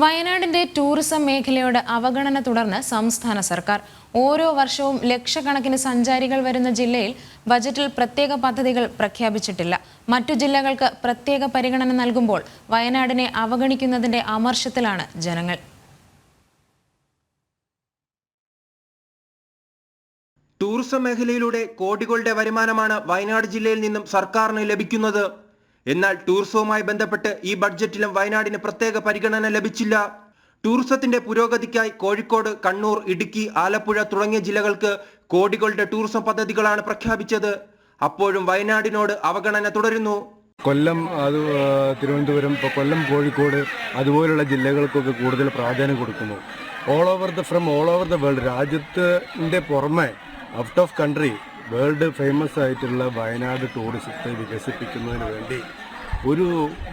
വയനാടിന്റെ ടൂറിസം മേഖലയോട് അവഗണന തുടർന്ന് സംസ്ഥാന സർക്കാർ ഓരോ വർഷവും ലക്ഷക്കണക്കിന് സഞ്ചാരികൾ വരുന്ന ജില്ലയിൽ ബജറ്റിൽ പ്രത്യേക പദ്ധതികൾ പ്രഖ്യാപിച്ചിട്ടില്ല. മറ്റു ജില്ലകൾക്ക് പ്രത്യേക പരിഗണന നൽകുമ്പോൾ വയനാടിനെ അവഗണിക്കുന്നതിന്റെ അമർഷത്തിലാണ് ജനങ്ങൾ. ടൂറിസം മേഖലയിലൂടെ കോടികളുടെ വരുമാനമാണ് വയനാട് ജില്ലയിൽ നിന്നും സർക്കാരിന് ലഭിക്കുന്നത്. എന്നാൽ ടൂറിസവുമായി ബന്ധപ്പെട്ട് ഈ ബഡ്ജറ്റിലും വയനാടിന് പ്രത്യേക പരിഗണന ലഭിച്ചില്ല. ടൂറിസത്തിന്റെ പുരോഗതിക്കായി കോഴിക്കോട്, കണ്ണൂർ, ഇടുക്കി, ആലപ്പുഴ തുടങ്ങിയ ജില്ലകൾക്ക് കോടികളുടെ ടൂറിസം പദ്ധതികളാണ് പ്രഖ്യാപിച്ചത്. അപ്പോഴും വയനാടിനോട് അവഗണന തുടരുന്നു. കൊല്ലം, തിരുവനന്തപുരം, കൊല്ലം, കോഴിക്കോട് അതുപോലുള്ള ജില്ലകൾക്കൊക്കെ കൂടുതൽ പ്രാധാന്യം കൊടുക്കുന്നു. ഓൾ ഓവർ ദ വേൾഡ്, രാജ്യത്തിന്റെ പുറമെ out of country world famous ആയിട്ടുള്ള വയനാട് ടൂറിസത്തെ വികസിപ്പിക്കുന്നതിന് വേണ്ടി ഒരു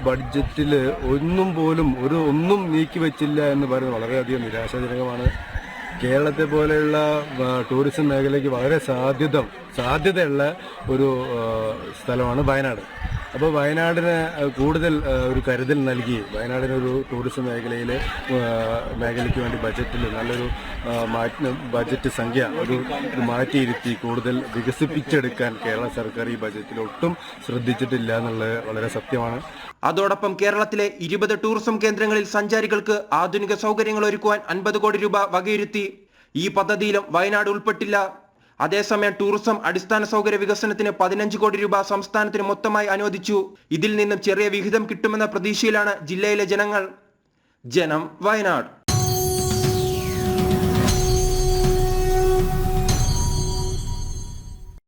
ബഡ്ജറ്റിൽ ഒന്നും നീക്കി വെച്ചില്ല എന്ന് പറയുന്നത് വളരെയധികം നിരാശാജനകമാണ്. കേരളത്തെ പോലെയുള്ള ടൂറിസം മേഖലയ്ക്ക് വളരെ സാധ്യതയുള്ള ഒരു സ്ഥലമാണ് വയനാട്. അപ്പോൾ വയനാടിന് കൂടുതൽ ഒരു കരുതൽ നൽകി വയനാടിനൊരു ടൂറിസം മേഖലയ്ക്ക് വേണ്ടി ബജറ്റിൽ നല്ലൊരു ബജറ്റ് സംഖ്യ മാറ്റിയിരുത്തി കൂടുതൽ വികസിപ്പിച്ചെടുക്കാൻ കേരള സർക്കാർ ഈ ബജറ്റിൽ ഒട്ടും ശ്രദ്ധിച്ചിട്ടില്ല എന്നുള്ളത് വളരെ സത്യമാണ്. അതോടൊപ്പം കേരളത്തിലെ 20 ടൂറിസം കേന്ദ്രങ്ങളിൽ സഞ്ചാരികൾക്ക് ആധുനിക സൗകര്യങ്ങൾ ഒരുക്കുവാൻ 50 കോടി രൂപ വകയിരുത്തി. ഈ പദ്ധതിയിലും വയനാട് ഉൾപ്പെട്ടില്ല. അതേസമയം ടൂറിസം അടിസ്ഥാന സൗകര്യ വികസനത്തിന് 15 കോടി രൂപ സംസ്ഥാനത്തിന് മൊത്തമായി അനുവദിച്ചു. ഇതിൽ നിന്നും ചെറിയ വിഹിതം കിട്ടുമെന്ന പ്രതീക്ഷയിലാണ് ജില്ലയിലെ ജനങ്ങൾ. ജനം, വയനാട്.